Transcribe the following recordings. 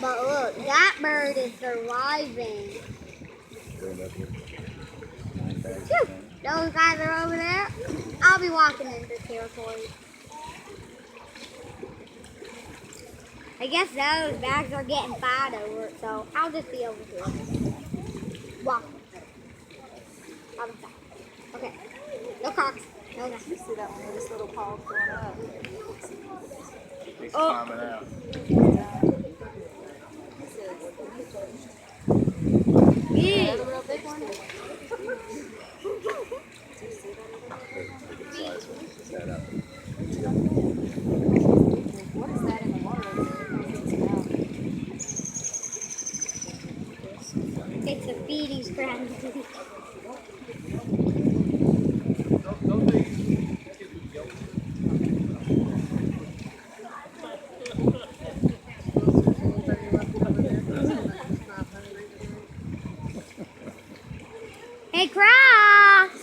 But look, that bird is surviving. Phew, those guys are over there. I'll be walking into territory. I guess those bags are getting fat over it, so I'll just be over here. Walk. I'll be fine. Okay. No crocs. No nothing. You see that one with his little paw going up? He's climbing out. Yeah. The real big one? What is that in the water over there? It's a feeding strategy. Hey, Crocs!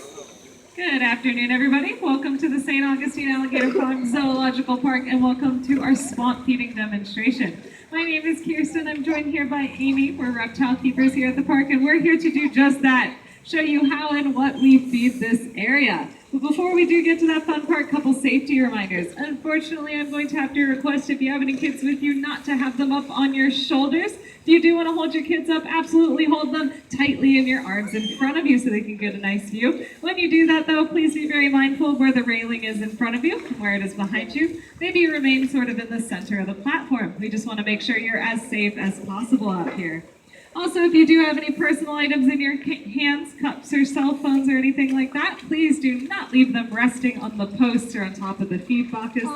Good afternoon, everybody. Welcome to the St. Augustine Alligator Zoological Park, and welcome to our swamp feeding demonstration. My name is Kirsten. I'm joined here by Amy. We're reptile keepers here at the park, and we're here to do just that, show you how and what we feed this area. But before we do get to that fun part, couple safety reminders. Unfortunately, I'm going to have to request, if you have any kids with you, not to have them up on your shoulders. If you do want to hold your kids up, absolutely hold them tightly in your arms in front of you so they can get a nice view. When you do that, though, please be very mindful of where the railing is in front of you and where it is behind you. Maybe you remain sort of in the center of the platform. We just want to make sure you're as safe as possible out here. Also, if you do have any personal items in your hands, cups or cell phones or anything like that, please do not leave them resting on the posts or on top of the feed boxes.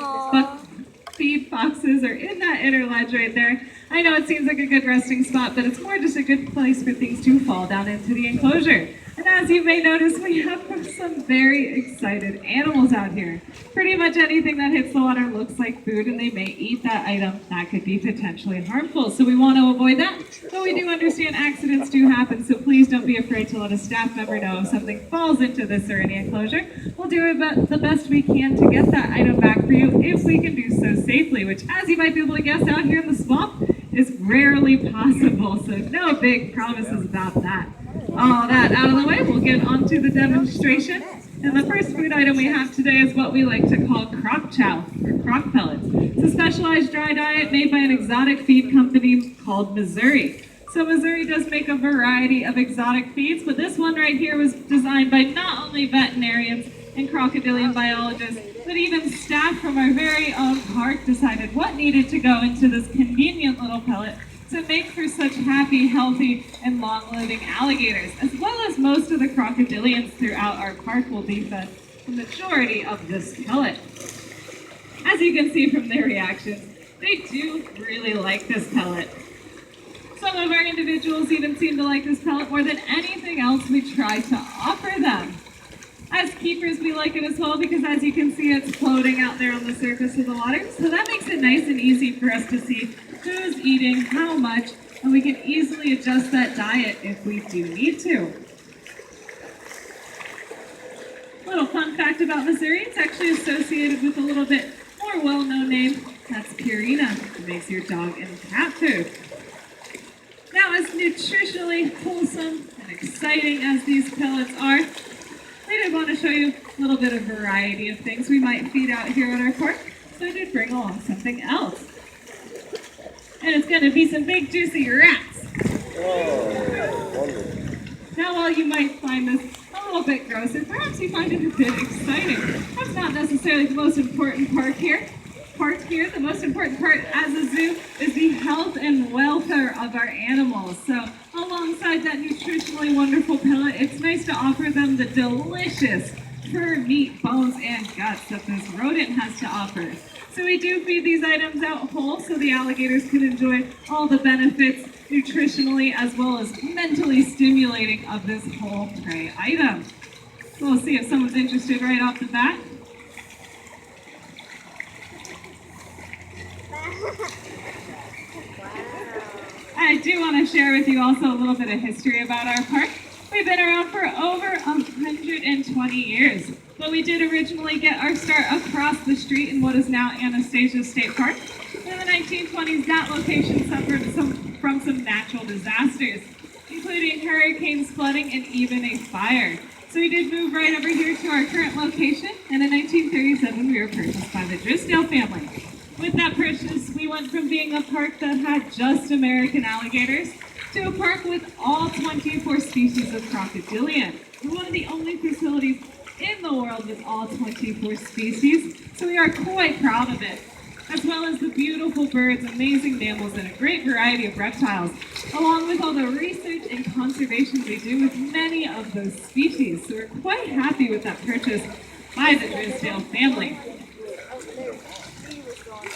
Feed boxes are in that inner ledge right there. I know it seems like a good resting spot, but it's more just a good place for things to fall down into the enclosure. And as you may notice, we have some very excited animals out here. Pretty much anything that hits the water looks like food, and they may eat that item. That could be potentially harmful, so we want to avoid that. But we do understand accidents do happen, so please don't be afraid to let a staff member know if something falls into this or any enclosure. We'll do the best we can to get that item back for you if we can do so safely, which, as you might be able to guess out here in the swamp, is rarely possible, so no big promises about that. All that out of the way, we'll get on to the demonstration. And the first food item we have today is what we like to call croc chow, or croc pellets. It's a specialized dry diet made by an exotic feed company called Missouri. So Missouri does make a variety of exotic feeds, but this one right here was designed by not only veterinarians and crocodilian biologists, but even staff from our very own park decided what needed to go into this convenient little pellet to make for such happy, healthy, and long-living alligators, as well as most of the crocodilians throughout our park will be fed the majority of this pellet. As you can see from their reactions, they do really like this pellet. Some of our individuals even seem to like this pellet more than anything else we try to offer them. As keepers, we like it as well because, as you can see, it's floating out there on the surface of the water. So that makes it nice and easy for us to see who's eating, how much, and we can easily adjust that diet if we do need to. Little fun fact about Missouri, it's actually associated with a little bit more well-known name. That's Purina. It makes your dog and cat food. Now, as nutritionally wholesome and exciting as these pellets are, I did want to show you a little bit of variety of things we might feed out here at our park, so I did bring along something else. And it's going to be some big juicy rats. Now, while you might find this a little bit gross, and perhaps you find it a bit exciting, that's not necessarily the most important part here. The most important part as a zoo is the health and welfare of our animals. So alongside that nutritionally wonderful pellet, it's nice to offer them the delicious fur, meat, bones, and guts that this rodent has to offer. So we do feed these items out whole so the alligators can enjoy all the benefits nutritionally as well as mentally stimulating of this whole prey item. So we'll see if someone's interested right off the bat. I do want to share with you also a little bit of history about our park. We've been around for over 120 years. But we did originally get our start across the street in what is now Anastasia State Park. In the 1920s, that location suffered from some natural disasters, including hurricanes, flooding, and even a fire. So we did move right over here to our current location, and in 1937 we were purchased by the Drysdale family. With that purchase, we went from being a park that had just American alligators to a park with all 24 species of crocodilian. We're one of the only facilities in the world with all 24 species, so we are quite proud of it, as well as the beautiful birds, amazing mammals, and a great variety of reptiles, along with all the research and conservation we do with many of those species. So we're quite happy with that purchase by the Drysdale family.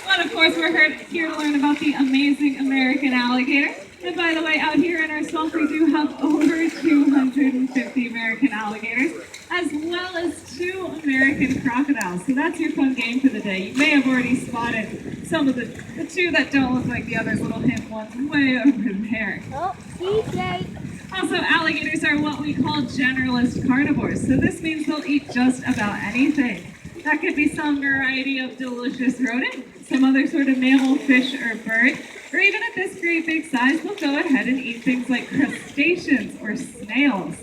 But of course, we're here to learn about the amazing American alligator. And by the way, out here in our swamp, we do have over 250 American alligators, as well as 2 American crocodiles. So that's your fun game for the day. You may have already spotted some of the 2 that don't look like the others, little hidden ones way over there. Oh, CJ. Also, alligators are what we call generalist carnivores. So this means they'll eat just about anything. That could be some variety of delicious rodent, some other sort of mammal, fish, or bird, or even at this great big size, they'll go ahead and eat things like crustaceans or snails.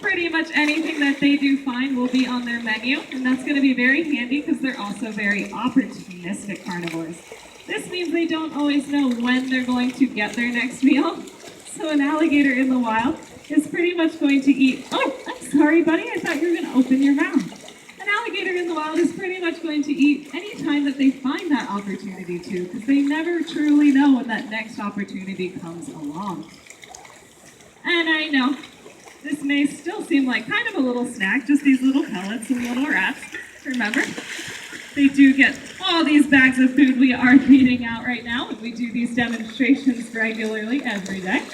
Pretty much anything that they do find will be on their menu, and that's going to be very handy because they're also very opportunistic carnivores. This means they don't always know when they're going to get their next meal. So an alligator in the wild is pretty much going to eat, oh, I'm sorry, buddy, I thought you were going to open your mouth. An alligator in the wild is pretty much going to eat any time that they find that opportunity to, because they never truly know when that next opportunity comes along. And I know, this may still seem like kind of a little snack, just these little pellets and little rats. Remember, they do get all these bags of food we are feeding out right now, and we do these demonstrations regularly every day.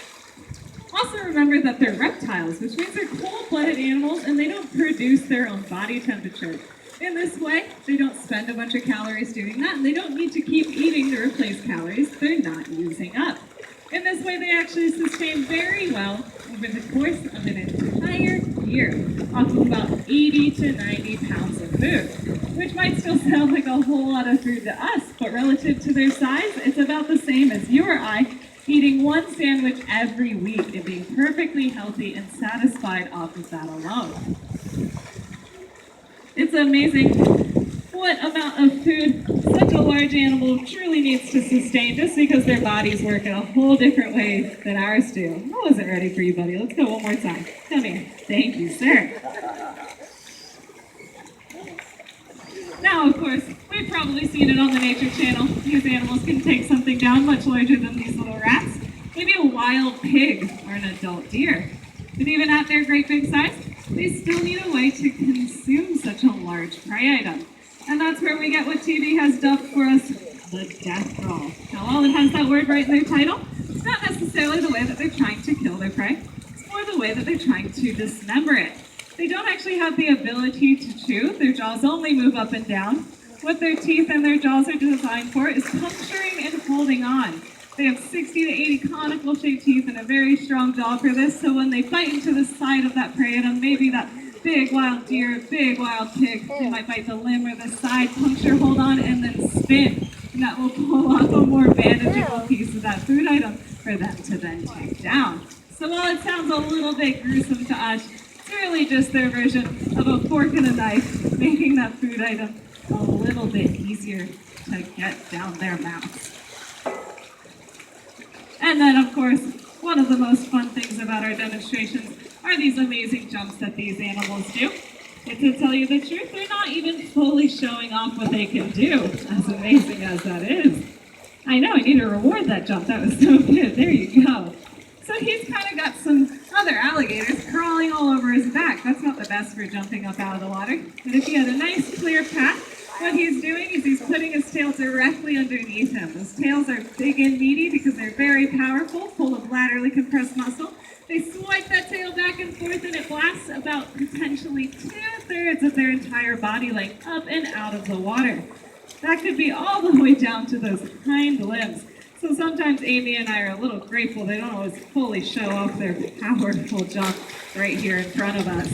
Also remember that they're reptiles, which means they're cold-blooded animals and they don't produce their own body temperature. In this way, they don't spend a bunch of calories doing that, and they don't need to keep eating to replace calories they're not using up. In this way, they actually sustain very well over the course of an entire year, off of about 80 to 90 pounds of food, which might still sound like a whole lot of food to us, but relative to their size, it's about the same as you or I eating 1 sandwich every week and being perfectly healthy and satisfied off of that alone. It's amazing what amount of food such a large animal truly needs to sustain just because their bodies work in a whole different way than ours do. I wasn't ready for you, buddy. Let's go one more time. Come here. Thank you, sir. Now, of course, we've probably seen it on the Nature Channel. These animals can take something down much larger than these little rats, maybe a wild pig or an adult deer. But even at their great big size, they still need a way to consume such a large prey item. And that's where we get what TV has dubbed for us the death roll. Now, while it has that word right in their title, it's not necessarily the way that they're trying to kill their prey. It's more the way that they're trying to dismember it. They don't actually have the ability to chew. Their jaws only move up and down. What their teeth and their jaws are designed for is puncturing and holding on. They have 60 to 80 conical shaped teeth and a very strong jaw for this, so when they bite into the side of that prey item, maybe that big wild deer, big wild pig, they might bite the limb or the side, puncture, hold on, and then spin. And that will pull off a more manageable piece of that food item for them to then take down. So while it sounds a little bit gruesome to us, it's really just their version of a fork and a knife, making that food item a little bit easier to get down their mouths. And then, of course, one of the most fun things about our demonstrations are these amazing jumps that these animals do. And to tell you the truth, they're not even fully showing off what they can do, as amazing as that is. I know, I need to reward that jump. That was so good. There you go. So he's kind of got some other alligators crawling all over his back. That's not the best for jumping up out of the water. But if he had a nice clear path, what he's doing is he's putting his tail directly underneath him. Those tails are big and meaty because they're very powerful, full of laterally compressed muscle. They swipe that tail back and forth and it blasts about potentially 2/3 of their entire body length up and out of the water. That could be all the way down to those hind limbs. So sometimes Amy and I are a little grateful they don't always fully show off their powerful jump right here in front of us.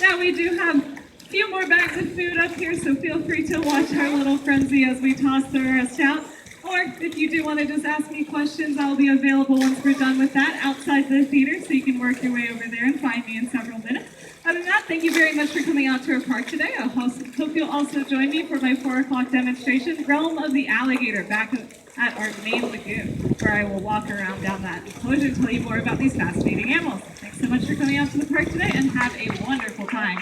Now now we do have a few more bags of food up here, so feel free to watch our little frenzy as we toss the rest out. Or if you do want to just ask me questions, I'll be available once we're done with that outside the theater, so you can work your way over there and find me in several minutes. Other than that, thank you very much for coming out to our park today. I hope you'll also join me for my 4 o'clock demonstration, Realm of the Alligator, back at our main lagoon, where I will walk around down that enclosure and tell you more about these fascinating animals. Thanks so much for coming out to the park today, and have a wonderful time.